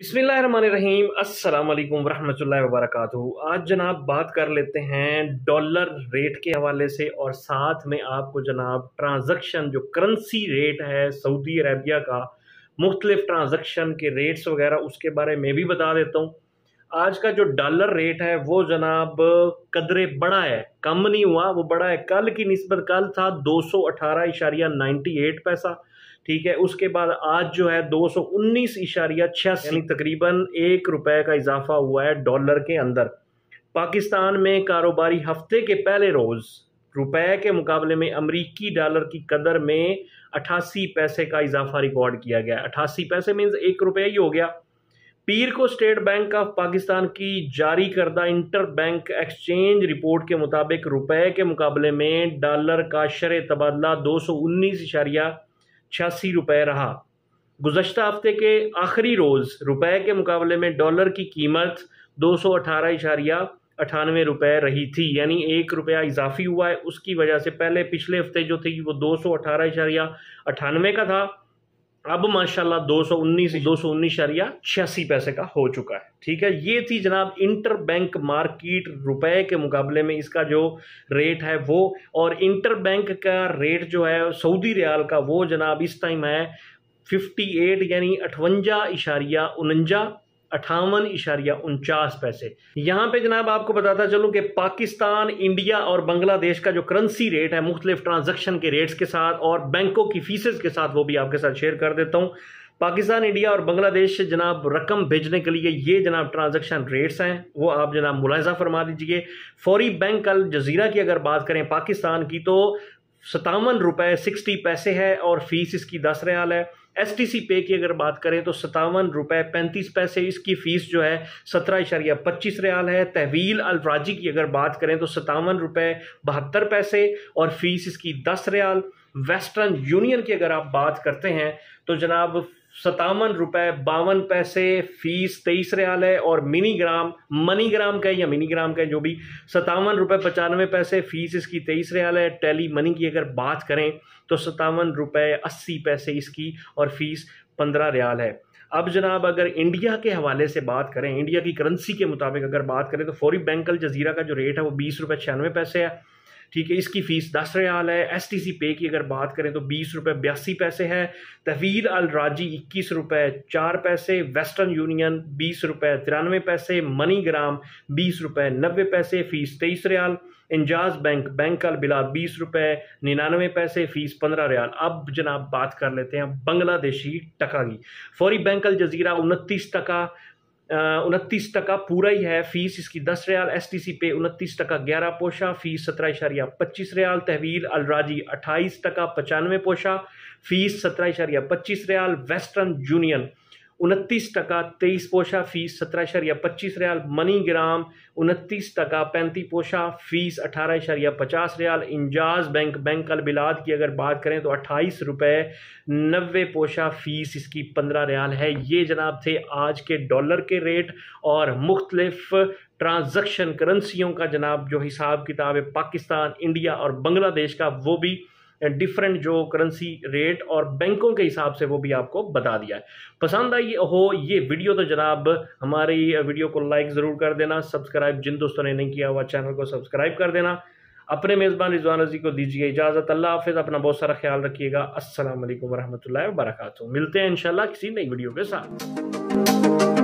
बिस्मिल्लाहिर्रहमानिर्रहीम अस्सलाम वालेकुम वरहमतुल्लाहि वबरकातुहू। आज जनाब बात कर लेते हैं डॉलर रेट के हवाले से और साथ में आपको जनाब ट्रांजैक्शन जो करेंसी रेट है सऊदी अरेबिया का मुख्तलिफ ट्रांजैक्शन के रेट्स वगैरह उसके बारे में भी बता देता हूँ। आज का जो डॉलर रेट है वो जनाब कदरे बड़ा है, कम नहीं हुआ, वो बड़ा है। कल की निस्बत कल था 218.98 पैसा, ठीक है। उसके बाद आज जो है 219.86 यानी तकरीबन 1 रुपए का इजाफा हुआ है डॉलर के अंदर। पाकिस्तान में कारोबारी हफ्ते के पहले रोज़ रुपए के मुकाबले में अमरीकी डॉलर की कदर में 88 पैसे का इजाफा रिकॉर्ड किया गया। 88 पैसे मीन्स 1 रुपया ही हो गया। पीर को स्टेट बैंक ऑफ पाकिस्तान की जारी करदा इंटर बैंक एक्सचेंज रिपोर्ट के मुताबिक रुपए के मुकाबले में डॉलर का शरह तबादला 219.86 रुपए रहा। गुज़श्ता हफ्ते के आखिरी रोज़ रुपए के मुकाबले में डॉलर की कीमत 218.98 रुपए रही थी, यानी 1 रुपया इजाफी हुआ है। उसकी वजह से पहले पिछले हफ्ते जो थी वो 218.98 का था, अब माशाल्लाह 219.86 पैसे का हो चुका है, ठीक है। ये थी जनाब इंटर बैंक मार्केट रुपए के मुकाबले में इसका जो रेट है वो। और इंटर बैंक का रेट जो है सऊदी रियाल का वो जनाब इस टाइम है 58 यानी 58.49 पैसे। यहाँ पे जनाब आपको बताता चलूँ कि पाकिस्तान, इंडिया और बांग्लादेश का जो करेंसी रेट है मुख्तलिफ ट्रांजैक्शन के रेट्स के साथ और बैंकों की फीसेस के साथ वो भी आपके साथ शेयर कर देता हूँ। पाकिस्तान, इंडिया और बांग्लादेश से जनाब रकम भेजने के लिए ये जनाब ट्रांजैक्शन रेट्स हैं, वो आप जनाब मुलाहिजा फरमा दीजिए। फौरी बैंक अल जजीरा की अगर बात करें पाकिस्तान की तो 57 रुपये 60 पैसे है और फीस इसकी 10 रियाल है। STC पे की अगर बात करें तो 57 रुपये 35 पैसे, इसकी फ़ीस जो है 17.25 रियाल है। तहवील अल राजी की अगर बात करें तो 57 रुपये 72 पैसे और फीस इसकी 10 रियाल। वेस्टर्न यूनियन की अगर आप बात करते हैं तो जनाब 57 रुपये 52 पैसे, फीस 23 रियाल है। और मनीग्राम का या मिनीग्राम का जो भी 57 रुपये 95 पैसे, फीस इसकी 23 रियाल है। टेली मनी की अगर बात करें तो 57 रुपये 80 पैसे इसकी और फीस 15 रियाल है। अब जनाब अगर इंडिया के हवाले से बात करें, इंडिया की करेंसी के मुताबिक अगर बात करें तो फौरी बैंक अल जजीरा का जो रेट है वो 20 रुपये 96 पैसे है, ठीक है। इसकी फ़ीस 10 रियाल है। STC पे की अगर बात करें तो 20 रुपये 82 पैसे है। तहवील अल राजी 21 रुपये 4 पैसे। वेस्टर्न यूनियन 20 रुपये 93 पैसे। मनीग्राम 20 रुपये 90 पैसे, फ़ीस 23 रियाल। इंजाज बैंक अल बिलाद 20 रुपये 99 पैसे, फ़ीस 15 रियाल। अब जनाब बात कर लेते हैं बांग्लादेशी टका की। फौरी बैंक अल जजीरा 29 टका पूरा ही है, फीस इसकी 10 रियाल। STC पे 29 टका 11 पोशा, फीस 17.25 रियाल। तहवील अल राजी 28 टका 95 Porsche, fees 17.25 riyal. Western union 29 टका 23 पोशा, फीस 17.25 रियाल। मनीग्राम 29 टका 35 पोशा, फीस 18.50 रियाल। इंजाज बैंक अल बिलाद की अगर बात करें तो 28 रुपये 90 पोशा, फीस इसकी 15 रियाल है। ये जनाब थे आज के डॉलर के रेट और मुख्तलिफ ट्रांजैक्शन करेंसियों का जनाब जो हिसाब किताब है पाकिस्तान, इंडिया और बांग्लादेश का, वो भी डिफरेंट जो करेंसी रेट और बैंकों के हिसाब से वो भी आपको बता दिया है। पसंद आई हो ये वीडियो तो जनाब हमारी वीडियो को लाइक ज़रूर कर देना। सब्सक्राइब जिन दोस्तों ने नहीं किया हुआ चैनल को सब्सक्राइब कर देना। अपने मेज़बान रिजवान रज़ी को दीजिए इजाज़त। अल्लाह हाफ़िज़, अपना बहुत सारा ख्याल रखिएगा। अस्सलाम वालेकुम वरहमतुल्लाहि वबरकातुहू। मिलते हैं इंशाल्लाह किसी नई वीडियो के साथ।